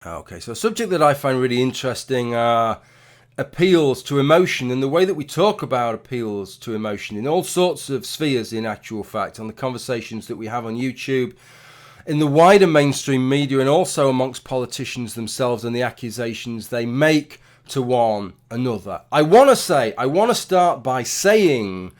Okay, so a subject that I find really interesting are appeals to emotion and the way that we talk about appeals to emotion in all sorts of spheres, in actual fact, on the conversations that we have on YouTube, in the wider mainstream media, and also amongst politicians themselves and the accusations they make to one another. I want to start by saying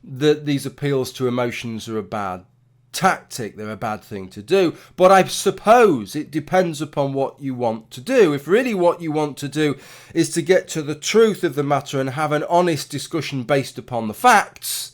that these appeals to emotions are a bad tactic, they're a bad thing to do, but I suppose it depends upon what you want to do. If really what you want to do is to get to the truth of the matter and have an honest discussion based upon the facts,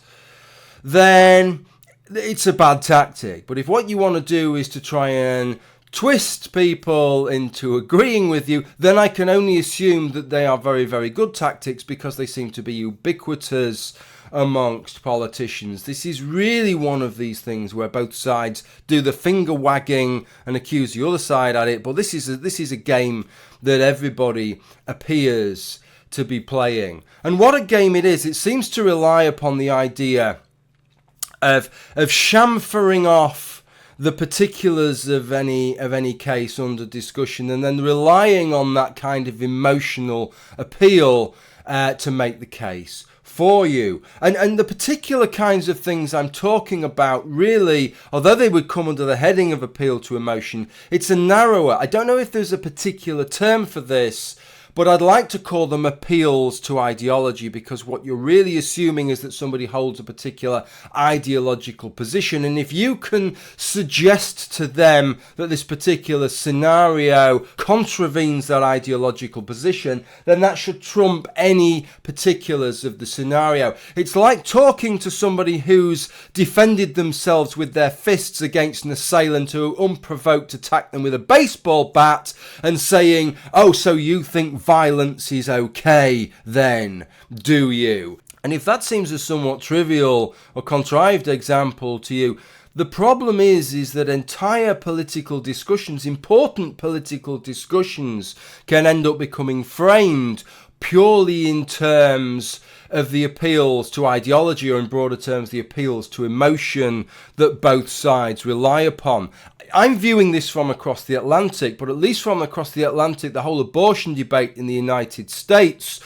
then it's a bad tactic. But if what you want to do is to try and twist people into agreeing with you, then I can only assume that they are very, very good tactics, because they seem to be ubiquitous amongst politicians. This is really one of these things where both sides do the finger wagging and accuse the other side at it, but this is a game that everybody appears to be playing. And what a game it is. It seems to rely upon the idea of chamfering off the particulars of any case under discussion, and then relying on that kind of emotional appeal to make the case for you. And the particular kinds of things I'm talking about, really, although they would come under the heading of appeal to emotion, it's a narrower, I don't know if there's a particular term for this, but I'd like to call them appeals to ideology, because what you're really assuming is that somebody holds a particular ideological position. And if you can suggest to them that this particular scenario contravenes that ideological position, then that should trump any particulars of the scenario. It's like talking to somebody who's defended themselves with their fists against an assailant who unprovoked attacked them with a baseball bat, and saying, "Oh, so you think violence is okay then, do you?" And if that seems a somewhat trivial or contrived example to you, the problem is that entire political discussions, important political discussions, can end up becoming framed purely in terms of the appeals to ideology, or in broader terms, the appeals to emotion that both sides rely upon. I'm viewing this from across the Atlantic, but at least from across the Atlantic, the whole abortion debate in the United States,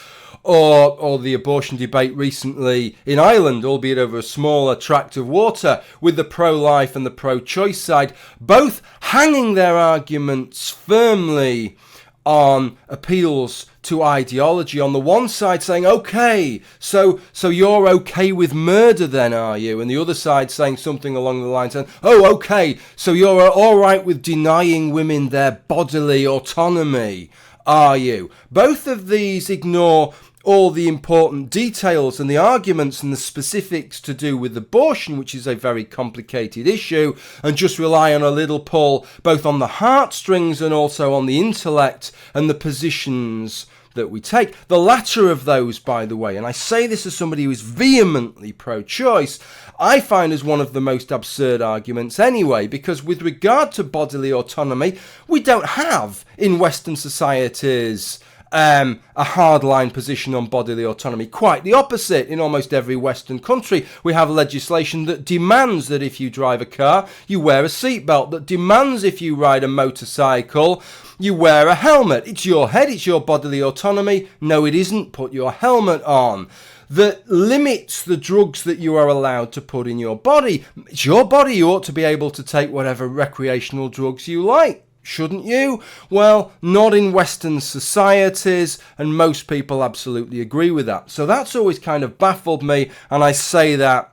or the abortion debate recently in Ireland, albeit over a smaller tract of water, with the pro-life and the pro-choice side, both hanging their arguments firmly on appeals to ideology. On the one side saying, okay, so you're okay with murder then, are you? And the other side saying something along the lines of, oh, okay, so you're all right with denying women their bodily autonomy, are you? Both of these ignore all the important details and the arguments and the specifics to do with abortion, which is a very complicated issue, and just rely on a little pull both on the heartstrings and also on the intellect and the positions that we take. The latter of those, by the way, and I say this as somebody who is vehemently pro-choice, I find as one of the most absurd arguments anyway, because with regard to bodily autonomy, we don't have in Western societies a hardline position on bodily autonomy. Quite the opposite. In almost every Western country, we have legislation that demands that if you drive a car, you wear a seatbelt, that demands if you ride a motorcycle, you wear a helmet. It's your head, it's your bodily autonomy. No, it isn't. Put your helmet on. That limits the drugs that you are allowed to put in your body. It's your body. You ought to be able to take whatever recreational drugs you like. Shouldn't you? Well, not in Western societies, and most people absolutely agree with that. So that's always kind of baffled me, and I say that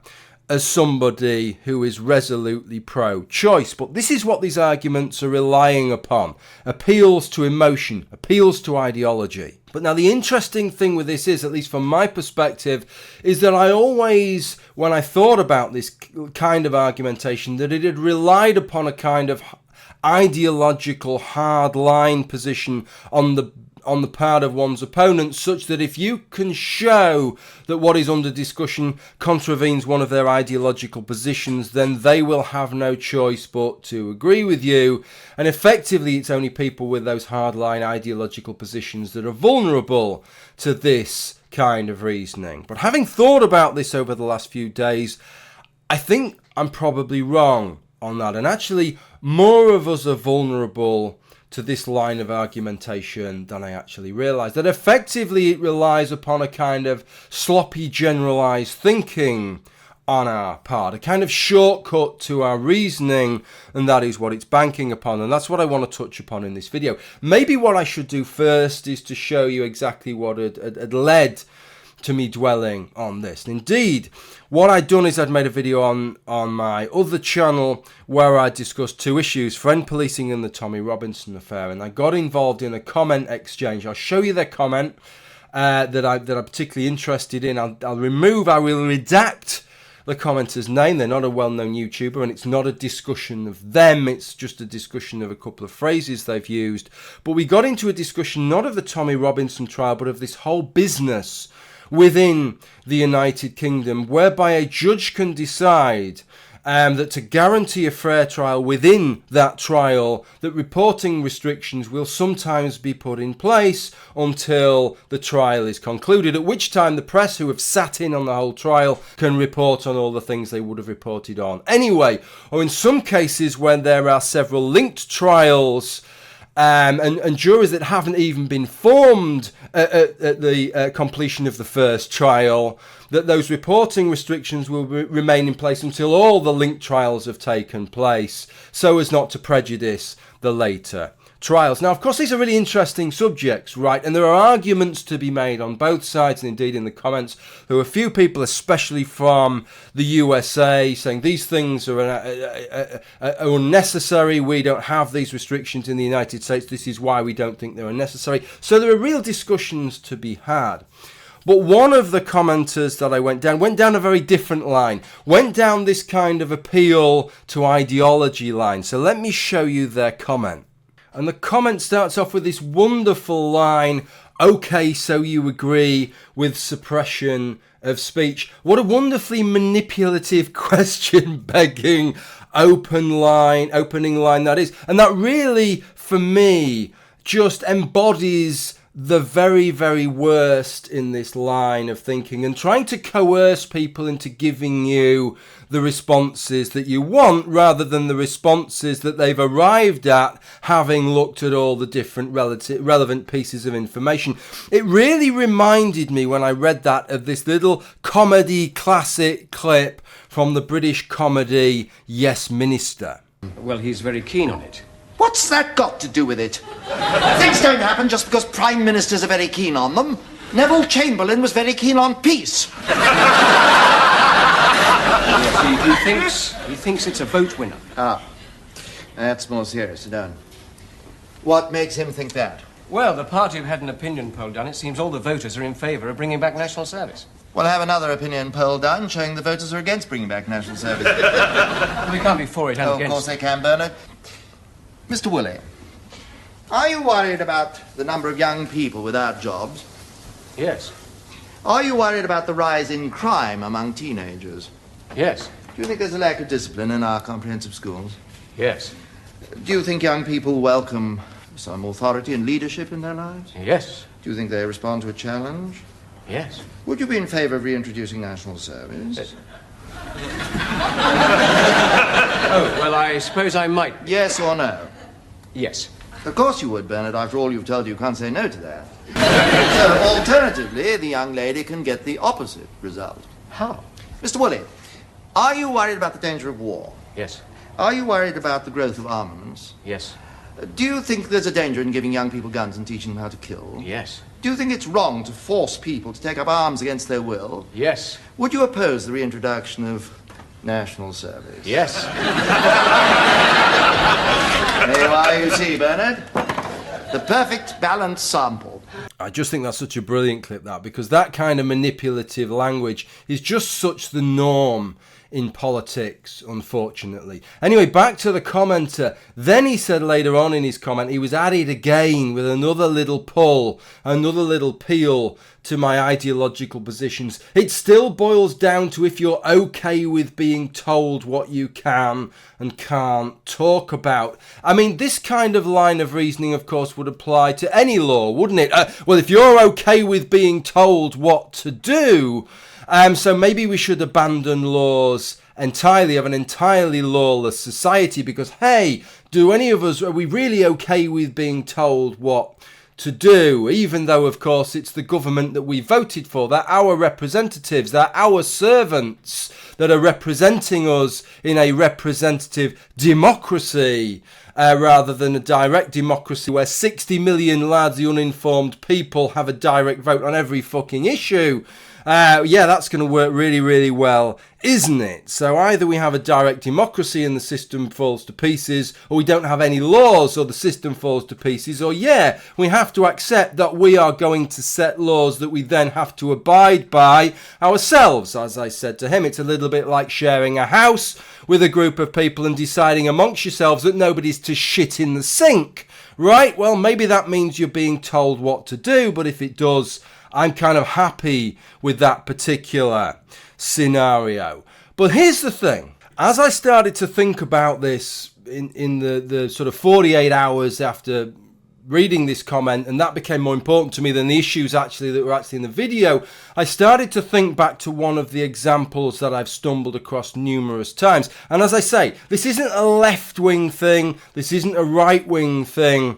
as somebody who is resolutely pro-choice. But this is what these arguments are relying upon. Appeals to emotion, appeals to ideology. But now the interesting thing with this is, at least from my perspective, is that I always, when I thought about this kind of argumentation, that it had relied upon a kind of ideological hard-line position on the part of one's opponent, such that if you can show that what is under discussion contravenes one of their ideological positions, then they will have no choice but to agree with you. And effectively, it's only people with those hard-line ideological positions that are vulnerable to this kind of reasoning. But having thought about this over the last few days, I think I'm probably wrong on that. And actually, more of us are vulnerable to this line of argumentation than I actually realised. That effectively it relies upon a kind of sloppy generalised thinking on our part, a kind of shortcut to our reasoning, and that is what it's banking upon, and that's what I want to touch upon in this video. Maybe what I should do first is to show you exactly what had led to me dwelling on this. And indeed, what I'd done is I'd made a video on my other channel where I discussed two issues, friend policing and the Tommy Robinson affair, and I got involved in a comment exchange. I'll show you their comment that I'm particularly interested in. I will redact the commenter's name. They're not a well-known YouTuber, and it's not a discussion of them, it's just a discussion of a couple of phrases they've used. But we got into a discussion not of the Tommy Robinson trial, but of this whole business within the United Kingdom, whereby a judge can decide that to guarantee a fair trial within that trial, that reporting restrictions will sometimes be put in place until the trial is concluded, at which time the press, who have sat in on the whole trial, can report on all the things they would have reported on anyway. Or in some cases when there are several linked trials, and juries that haven't even been formed at the completion of the first trial, that those reporting restrictions will remain in place until all the linked trials have taken place, so as not to prejudice the later trials. Now, of course, these are really interesting subjects, right? And there are arguments to be made on both sides, and indeed in the comments, there were a few people, especially from the USA, saying these things are unnecessary. We don't have these restrictions in the United States. This is why we don't think they're unnecessary. So there are real discussions to be had. But one of the commenters that I went down a very different line, went down this kind of appeal to ideology line. So let me show you their comment. And the comment starts off with this wonderful line, "Okay, so you agree with suppression of speech." What a wonderfully manipulative question-begging opening line that is. And that really, for me, just embodies the very, very worst in this line of thinking, and trying to coerce people into giving you the responses that you want rather than the responses that they've arrived at, having looked at all the different relevant pieces of information. It really reminded me when I read that of this little comedy classic clip from the British comedy Yes Minister. Well, he's very keen on it. What's that got to do with it? Things don't happen just because prime ministers are very keen on them. Neville Chamberlain was very keen on peace. Yes, he thinks it's a vote winner. Ah, that's more serious, Don. What makes him think that? Well, the party have had an opinion poll done. It seems all the voters are in favour of bringing back national service. Well, have another opinion poll done showing the voters are against bringing back national service. Well, we can't be for it and against. Of course they can, Bernard. Mr. Woolley, are you worried about the number of young people without jobs? Yes. Are you worried about the rise in crime among teenagers? Yes. Do you think there's a lack of discipline in our comprehensive schools? Yes. Do you think young people welcome some authority and leadership in their lives? Yes. Do you think they respond to a challenge? Yes. Would you be in favour of reintroducing national service? Yes. Oh, well, I suppose I might. Yes or no? Yes. Of course you would, Bernard. After all you've told you can't say no to that. So, alternatively, the young lady can get the opposite result. How? Mr. Woolley, are you worried about the danger of war? Yes. Are you worried about the growth of armaments? Yes. Do you think there's a danger in giving young people guns and teaching them how to kill? Yes. Do you think it's wrong to force people to take up arms against their will? Yes. Would you oppose the reintroduction of national service? Yes. There you are, you see, Bernard. The perfect balanced sample. I just think that's such a brilliant clip, that, because that kind of manipulative language is just such the norm in politics, unfortunately. Anyway, back to the commenter. Then he said later on in his comment, he was at it again with another little pull, another little peel to my ideological positions. It still boils down to if you're okay with being told what you can and can't talk about. I mean, this kind of line of reasoning, of course, would apply to any law, wouldn't it? Well, if you're okay with being told what to do, so maybe we should abandon laws entirely, of an entirely lawless society, because, hey, Do any of us, are we really okay with being told what to do, even though, of course, it's the government that we voted for? They're our representatives, they're our servants that are representing us in a representative democracy, rather than a direct democracy where 60 million largely uninformed people have a direct vote on every fucking issue. Yeah, that's going to work really, really well, isn't it? So either we have a direct democracy and the system falls to pieces, or we don't have any laws or the system falls to pieces, or yeah, we have to accept that we are going to set laws that we then have to abide by ourselves. As I said to him, it's a little bit like sharing a house with a group of people and deciding amongst yourselves that nobody's to shit in the sink, right? Well, maybe that means you're being told what to do, but if it does, I'm kind of happy with that particular scenario. But here's the thing. As I started to think about this in the sort of 48 hours after reading this comment, and that became more important to me than the issues actually that were actually in the video, I started to think back to one of the examples that I've stumbled across numerous times. And as I say, this isn't a left-wing thing. This isn't a right-wing thing.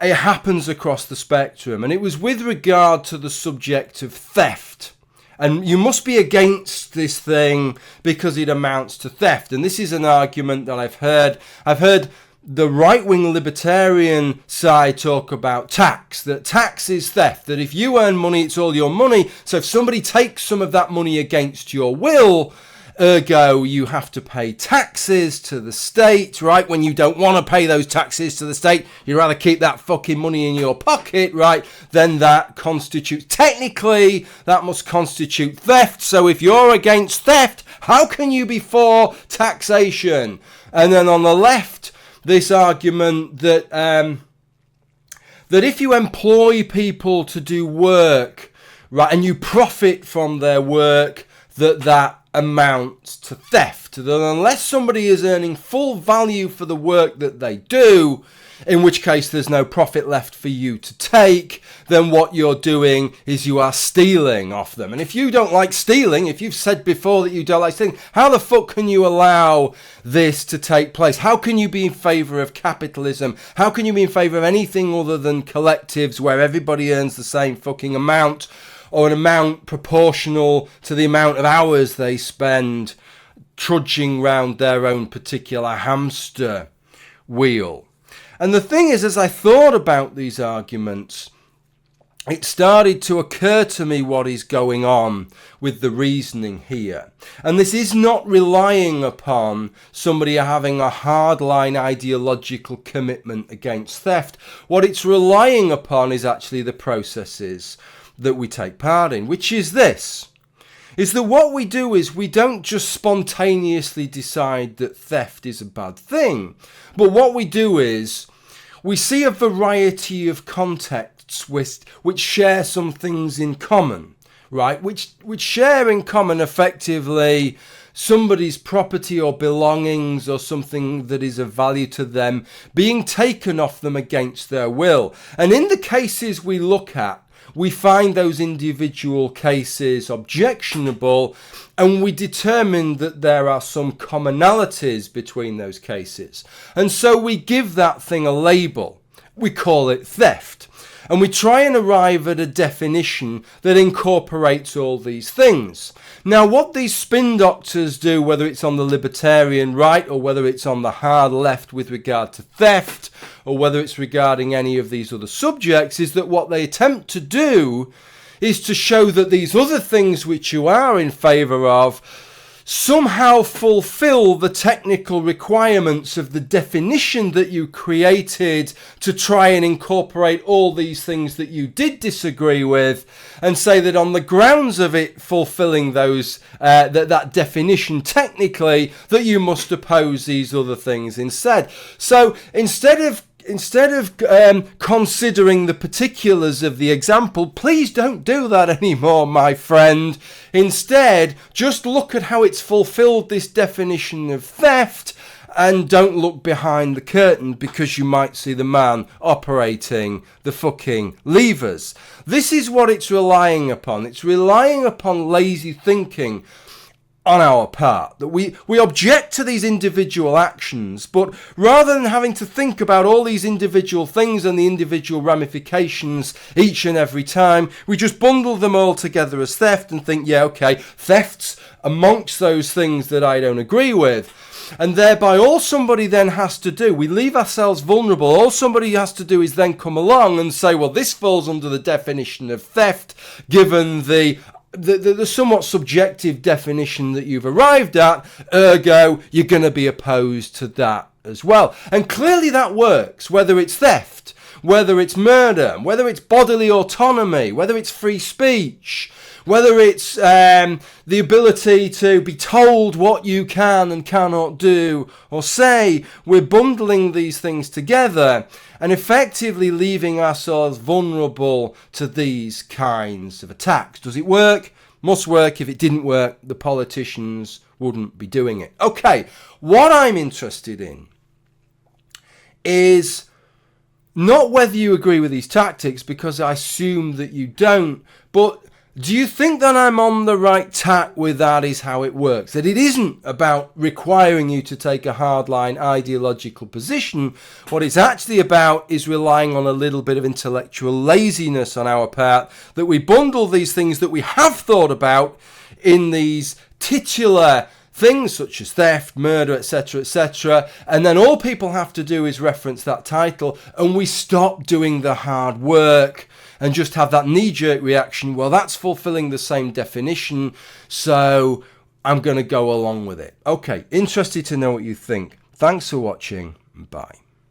It happens across the spectrum, and it was with regard to the subject of theft. And you must be against this thing because it amounts to theft. And this is an argument that I've heard. I've heard the right-wing libertarian side talk about tax, that tax is theft, that if you earn money, it's all your money. So if somebody takes some of that money against your will, ergo, you have to pay taxes to the state, right? When you don't want to pay those taxes to the state, you'd rather keep that fucking money in your pocket, right? Then that constitutes, technically, that must constitute theft. So if you're against theft, how can you be for taxation? And then on the left, this argument that that if you employ people to do work, right, and you profit from their work, that amounts to theft. That unless somebody is earning full value for the work that they do, in which case there's no profit left for you to take, then what you're doing is you are stealing off them. And if you don't like stealing, if you've said before that you don't like stealing, how the fuck can you allow this to take place? How can you be in favour of capitalism? How can you be in favour of anything other than collectives where everybody earns the same fucking amount, or an amount proportional to the amount of hours they spend trudging round their own particular hamster wheel? And the thing is, as I thought about these arguments, it started to occur to me what is going on with the reasoning here. And this is not relying upon somebody having a hardline ideological commitment against theft. What it's relying upon is actually the processes that we take part in, which is this, is that what we do is we don't just spontaneously decide that theft is a bad thing, but what we do is we see a variety of contexts which share some things in common, right? Which share in common effectively somebody's property or belongings or something that is of value to them being taken off them against their will. And in the cases we look at, we find those individual cases objectionable, and we determine that there are some commonalities between those cases. And so we give that thing a label. We call it theft. And we try and arrive at a definition that incorporates all these things. Now, what these spin doctors do, whether it's on the libertarian right or whether it's on the hard left with regard to theft, or whether it's regarding any of these other subjects, is that what they attempt to do is to show that these other things which you are in favour of somehow fulfill the technical requirements of the definition that you created to try and incorporate all these things that you did disagree with, and say that on the grounds of it fulfilling those that definition technically, that you must oppose these other things instead. So instead of considering the particulars of the example, please don't do that anymore, my friend. Instead, just look at how it's fulfilled this definition of theft, and don't look behind the curtain, because you might see the man operating the fucking levers. This is what it's relying upon. It's relying upon lazy thinking. on our part, that we object to these individual actions, but rather than having to think about all these individual things and the individual ramifications each and every time, we just bundle them all together as theft and think, yeah, okay, theft's amongst those things that I don't agree with. And thereby all somebody then has to do, we leave ourselves vulnerable, all somebody has to do is then come along and say, well, this falls under the definition of theft, given the somewhat subjective definition that you've arrived at, ergo, you're going to be opposed to that as well. And clearly that works, whether it's theft, whether it's murder, whether it's bodily autonomy, whether it's free speech, whether it's the ability to be told what you can and cannot do or say. We're bundling these things together and effectively leaving ourselves vulnerable to these kinds of attacks. Does it work? Must work. If it didn't work, the politicians wouldn't be doing it. Okay, what I'm interested in is not whether you agree with these tactics, because I assume that you don't, but do you think that I'm on the right tack with that is how it works? That it isn't about requiring you to take a hardline ideological position. What it's actually about is relying on a little bit of intellectual laziness on our part, that we bundle these things that we have thought about in these titular things such as theft, murder, etc., and then all people have to do is reference that title, and we stop doing the hard work and just have that knee-jerk reaction, well, that's fulfilling the same definition, so I'm going to go along with it. Okay, interested to know what you think. Thanks for watching. Bye.